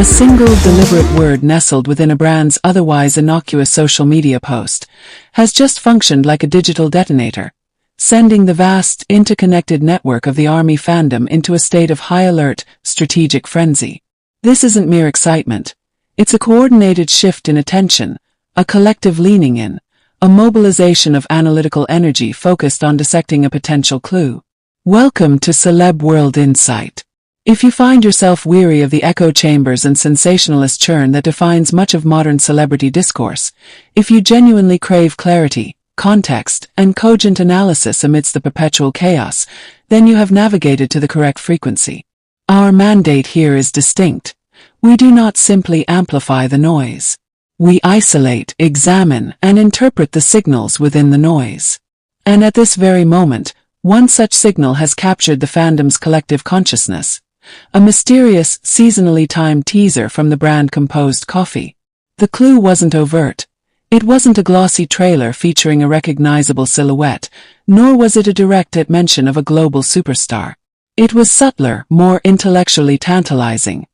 A single deliberate word nestled within a brand's otherwise innocuous social media post has just functioned like a digital detonator, sending the vast, interconnected network of the ARMY fandom into a state of high-alert, strategic frenzy. This isn't mere excitement. It's a coordinated shift in attention, a collective leaning in, a mobilization of analytical energy focused on dissecting a potential clue. Welcome to CelebWorldInsight. If you find yourself weary of the echo chambers and sensationalist churn that defines much of modern celebrity discourse, if you genuinely crave clarity, context, and cogent analysis amidst the perpetual chaos, then you have navigated to the correct frequency. Our mandate here is distinct. We do not simply amplify the noise. We isolate, examine, and interpret the signals within the noise. And at this very moment, one such signal has captured the fandom's collective consciousness. A mysterious, seasonally timed teaser from the brand Composed Coffee. The clue wasn't overt. It wasn't a glossy trailer featuring a recognizable silhouette, nor was it a direct mention of a global superstar. It was subtler, more intellectually tantalizing.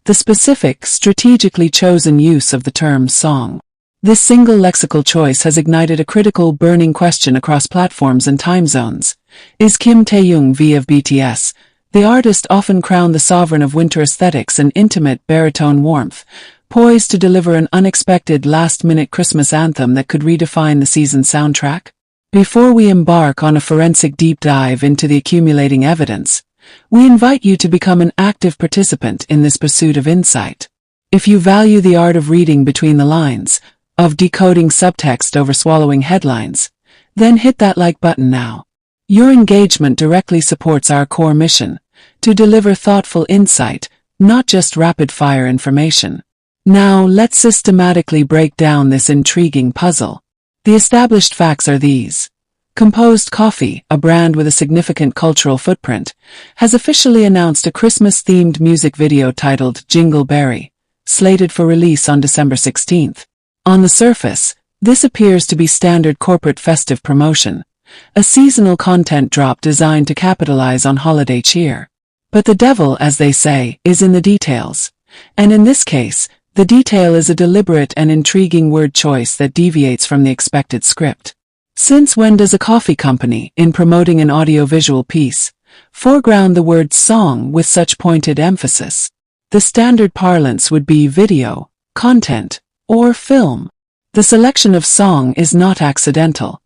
The specific, strategically chosen use of the term song. This single lexical choice has ignited a critical, burning question across platforms and time zones. Is Kim Taehyung V of BTS, the artist often crowned the sovereign of winter aesthetics and intimate baritone warmth, poised to deliver an unexpected last-minute Christmas anthem that could redefine the season's soundtrack? Before we embark on a forensic deep dive into the accumulating evidence, we invite you to become an active participant in this pursuit of insight. If you value the art of reading between the lines, of decoding subtext over swallowing headlines, then hit that like button now. Your engagement directly supports our core mission, to deliver thoughtful insight, not just rapid-fire information. Now, let's systematically break down this intriguing puzzle. The established facts are these. Composed Coffee, a brand with a significant cultural footprint, has officially announced a Christmas-themed music video titled Jingleberry, slated for release on December 16th. On the surface, this appears to be standard corporate festive promotion, a seasonal content drop designed to capitalize on holiday cheer. But the devil, as they say, is in the details. And in this case, the detail is a deliberate and intriguing word choice that deviates from the expected script. Since when does a coffee company, in promoting an audiovisual piece, foreground the word song with such pointed emphasis? The standard parlance would be video, content, or film. The selection of song is not accidental.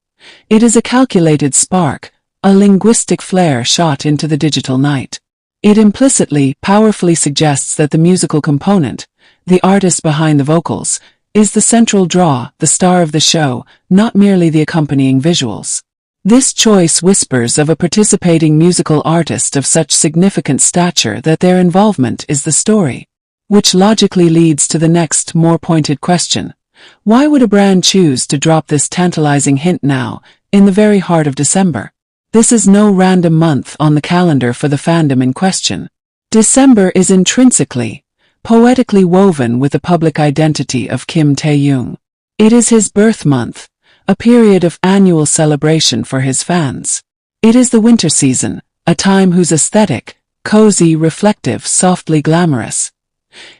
It is a calculated spark, a linguistic flare shot into the digital night. It implicitly, powerfully suggests that the musical component, the artist behind the vocals, is the central draw, the star of the show, not merely the accompanying visuals. This choice whispers of a participating musical artist of such significant stature that their involvement is the story. Which logically leads to the next, more pointed question. Why would a brand choose to drop this tantalizing hint now, in the very heart of December? This is no random month on the calendar for the fandom in question. December is intrinsically, poetically woven with the public identity of Kim Taehyung. It is his birth month, a period of annual celebration for his fans. It is the winter season, a time whose aesthetic, cozy, reflective, softly glamorous,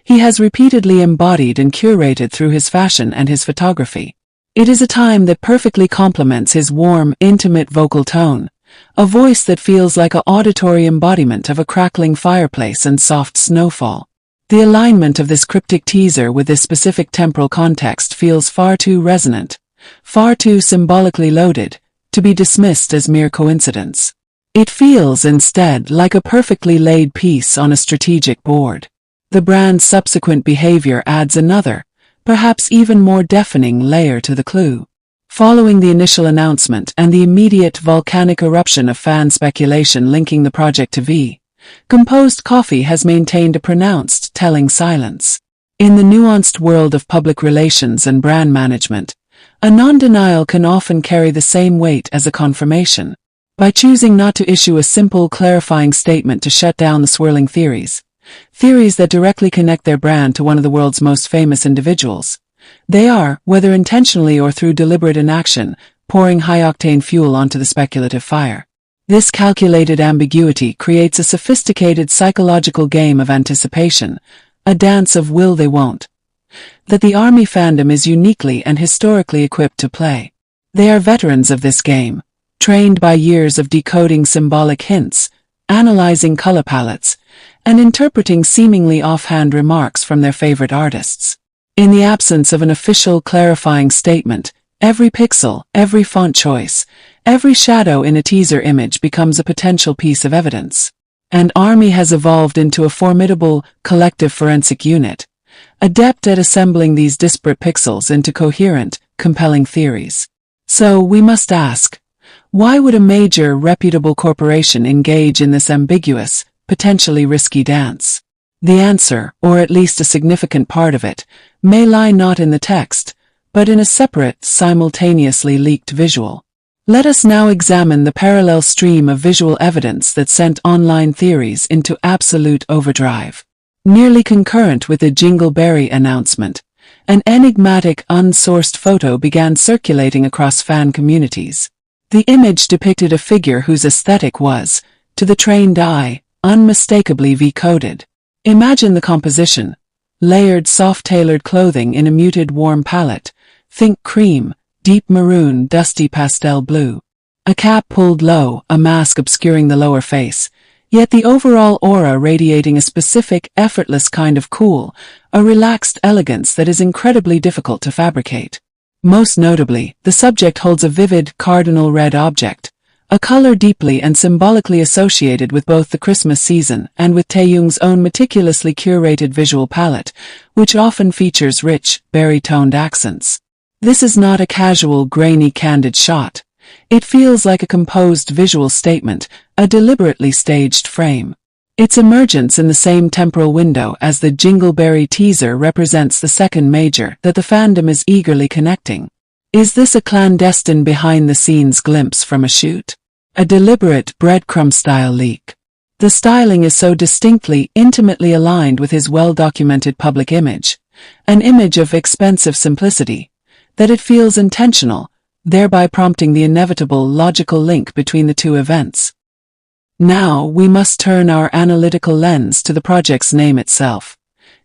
he has repeatedly embodied and curated through his fashion and his photography. It is a time that perfectly complements his warm, intimate vocal tone, a voice that feels like an auditory embodiment of a crackling fireplace and soft snowfall. The alignment of this cryptic teaser with this specific temporal context feels far too resonant, far too symbolically loaded, to be dismissed as mere coincidence. It feels, instead, like a perfectly laid piece on a strategic board. The brand's subsequent behavior adds another, perhaps even more deafening layer to the clue. Following the initial announcement and the immediate volcanic eruption of fan speculation linking the project to V, Composed Coffee has maintained a pronounced, telling silence. In the nuanced world of public relations and brand management, a non-denial can often carry the same weight as a confirmation. By choosing not to issue a simple, clarifying statement to shut down the swirling theories that directly connect their brand to one of the world's most famous individuals, they are, whether intentionally or through deliberate inaction, pouring high-octane fuel onto the speculative fire. This calculated ambiguity creates a sophisticated psychological game of anticipation, a dance of will they won't, that the ARMY fandom is uniquely and historically equipped to play. They are veterans of this game, trained by years of decoding symbolic hints, analyzing color palettes, and interpreting seemingly offhand remarks from their favorite artists. In the absence of an official clarifying statement, every pixel, every font choice, every shadow in a teaser image becomes a potential piece of evidence. And ARMY has evolved into a formidable, collective forensic unit, adept at assembling these disparate pixels into coherent, compelling theories. So we must ask, why would a major, reputable corporation engage in this ambiguous, potentially risky dance? The answer, or at least a significant part of it, may lie not in the text, but in a separate, simultaneously leaked visual. Let us now examine the parallel stream of visual evidence that sent online theories into absolute overdrive. Nearly concurrent with the Jingleberry announcement, an enigmatic, unsourced photo began circulating across fan communities. The image depicted a figure whose aesthetic was, to the trained eye, unmistakably V-coded. Imagine the composition: layered, soft-tailored clothing in a muted, warm palette. Think cream, deep maroon, dusty pastel blue. A cap pulled low, a mask obscuring the lower face, yet the overall aura radiating a specific, effortless kind of cool, a relaxed elegance that is incredibly difficult to fabricate. Most notably, the subject holds a vivid, cardinal red object, a color deeply and symbolically associated with both the Christmas season and with Taehyung's own meticulously curated visual palette, which often features rich, berry-toned accents. This is not a casual, grainy, candid shot. It feels like a composed visual statement, a deliberately staged frame. Its emergence in the same temporal window as the Jingleberry teaser represents the second major that the fandom is eagerly connecting. Is this a clandestine behind-the-scenes glimpse from a shoot? A deliberate breadcrumb-style leak? The styling is so distinctly, intimately aligned with his well-documented public image, an image of expensive simplicity, that it feels intentional, thereby prompting the inevitable logical link between the two events. Now we must turn our analytical lens to the project's name itself.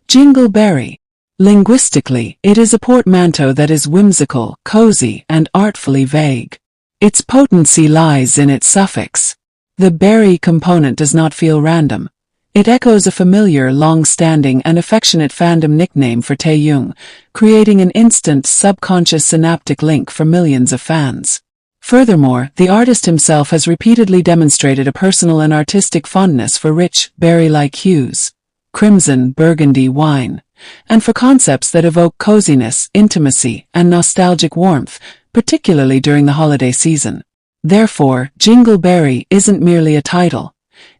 Jingleberry. Linguistically, it is a portmanteau that is whimsical, cozy, and artfully vague. Its potency lies in its suffix. The berry component does not feel random. It echoes a familiar, long-standing, and affectionate fandom nickname for Taehyung, creating an instant, subconscious synaptic link for millions of fans. Furthermore, the artist himself has repeatedly demonstrated a personal and artistic fondness for rich, berry-like hues, crimson, burgundy, wine, and for concepts that evoke coziness, intimacy, and nostalgic warmth, particularly during the holiday season. Therefore, Jingleberry isn't merely a title.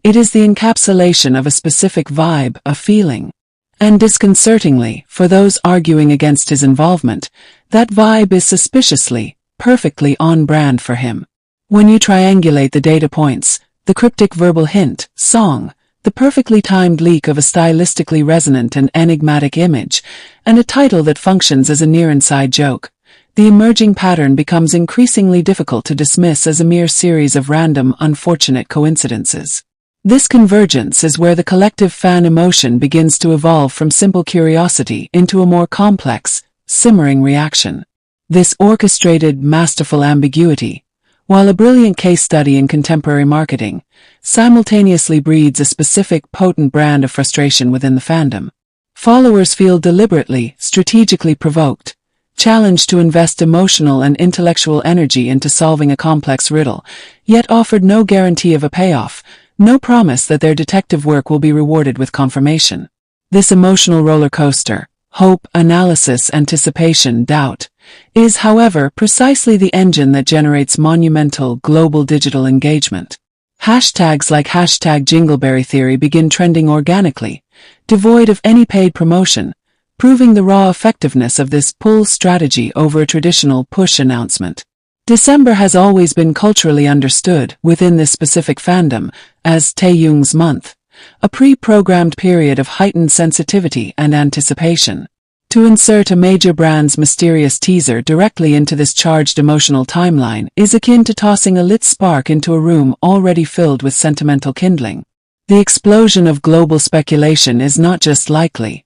It is the encapsulation of a specific vibe, a feeling. And disconcertingly, for those arguing against his involvement, that vibe is suspiciously, perfectly on brand for him. When you triangulate the data points, the cryptic verbal hint, song, the perfectly timed leak of a stylistically resonant and enigmatic image, and a title that functions as a near-inside joke, the emerging pattern becomes increasingly difficult to dismiss as a mere series of random, unfortunate coincidences. This convergence is where the collective fan emotion begins to evolve from simple curiosity into a more complex, simmering reaction. This orchestrated, masterful ambiguity, while a brilliant case study in contemporary marketing, simultaneously breeds a specific, potent brand of frustration within the fandom. Followers feel deliberately, strategically provoked, challenged to invest emotional and intellectual energy into solving a complex riddle, yet offered no guarantee of a payoff, no promise that their detective work will be rewarded with confirmation. This emotional roller coaster, hope, analysis, anticipation, doubt, is, however, precisely the engine that generates monumental global digital engagement. Hashtags like #Jingleberry theory begin trending organically, devoid of any paid promotion, proving the raw effectiveness of this pull strategy over a traditional push announcement. December has always been culturally understood, within this specific fandom, as Taehyung's month, a pre-programmed period of heightened sensitivity and anticipation. To insert a major brand's mysterious teaser directly into this charged emotional timeline is akin to tossing a lit spark into a room already filled with sentimental kindling. The explosion of global speculation is not just likely,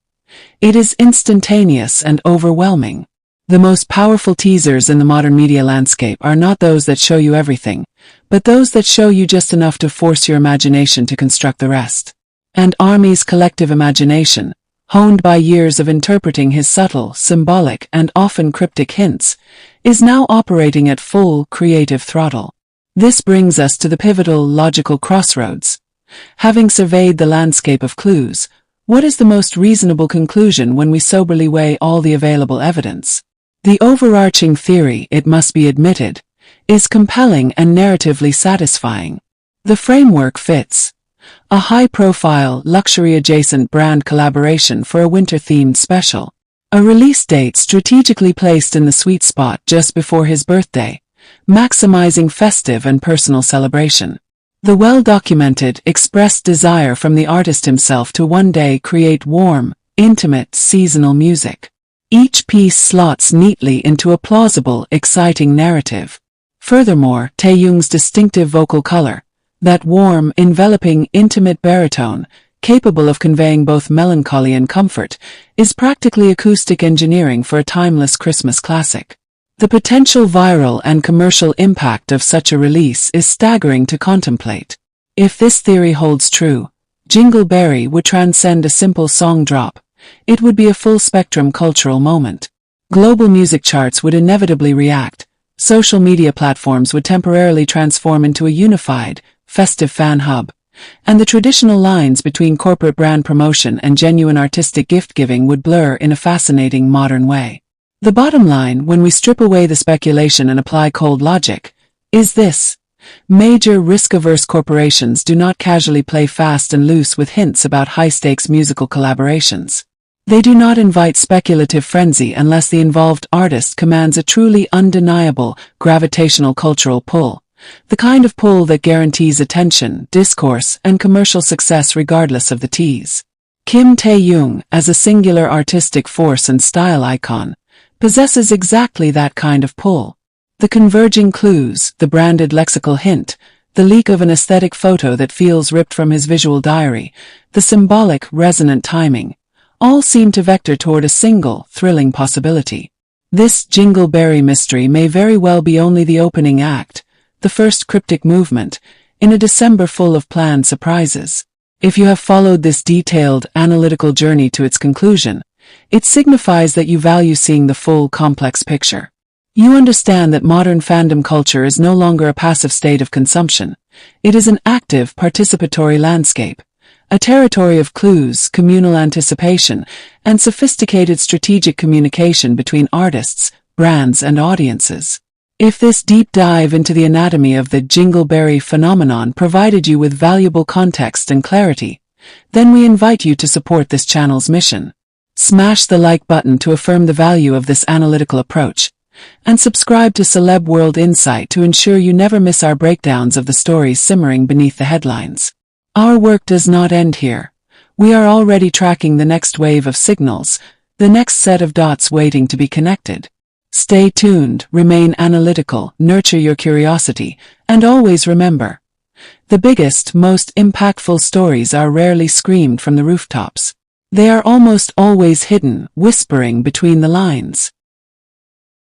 It is instantaneous and overwhelming. The most powerful teasers in the modern media landscape are not those that show you everything, but those that show you just enough to force your imagination to construct the rest. And ARMY's collective imagination, honed by years of interpreting his subtle, symbolic, and often cryptic hints, is now operating at full creative throttle. This brings us to the pivotal, logical crossroads. Having surveyed the landscape of clues, what is the most reasonable conclusion when we soberly weigh all the available evidence? The overarching theory, it must be admitted, is compelling and narratively satisfying. The framework fits. A high-profile, luxury-adjacent brand collaboration for a winter-themed special. A release date strategically placed in the sweet spot just before his birthday, maximizing festive and personal celebration. The well-documented, expressed desire from the artist himself to one day create warm, intimate, seasonal music. Each piece slots neatly into a plausible, exciting narrative. Furthermore, Taehyung's distinctive vocal color, that warm, enveloping, intimate baritone, capable of conveying both melancholy and comfort, is practically acoustic engineering for a timeless Christmas classic. The potential viral and commercial impact of such a release is staggering to contemplate. If this theory holds true, Jingleberry would transcend a simple song drop. It would be a full-spectrum cultural moment. Global music charts would inevitably react. Social media platforms would temporarily transform into a unified, festive fan hub, and the traditional lines between corporate brand promotion and genuine artistic gift-giving would blur in a fascinating modern way. The bottom line, when we strip away the speculation and apply cold logic, is this. Major risk-averse corporations do not casually play fast and loose with hints about high-stakes musical collaborations. They do not invite speculative frenzy unless the involved artist commands a truly undeniable, gravitational cultural pull. The kind of pull that guarantees attention, discourse, and commercial success regardless of the tease. Kim Taehyung, as a singular artistic force and style icon, possesses exactly that kind of pull. The converging clues, the branded lexical hint, the leak of an aesthetic photo that feels ripped from his visual diary, the symbolic, resonant timing, all seem to vector toward a single, thrilling possibility. This Jingleberry mystery may very well be only the opening act, the first cryptic movement, in a December full of planned surprises. If you have followed this detailed, analytical journey to its conclusion, it signifies that you value seeing the full, complex picture. You understand that modern fandom culture is no longer a passive state of consumption. It is an active, participatory landscape, a territory of clues, communal anticipation, and sophisticated strategic communication between artists, brands, and audiences. If this deep dive into the anatomy of the Jingleberry phenomenon provided you with valuable context and clarity, then we invite you to support this channel's mission. Smash the like button to affirm the value of this analytical approach, and subscribe to CelebWorldInsight to ensure you never miss our breakdowns of the stories simmering beneath the headlines. Our work does not end here. We are already tracking the next wave of signals, the next set of dots waiting to be connected. Stay tuned, remain analytical, nurture your curiosity, and always remember, the biggest, most impactful stories are rarely screamed from the rooftops. They are almost always hidden, whispering between the lines.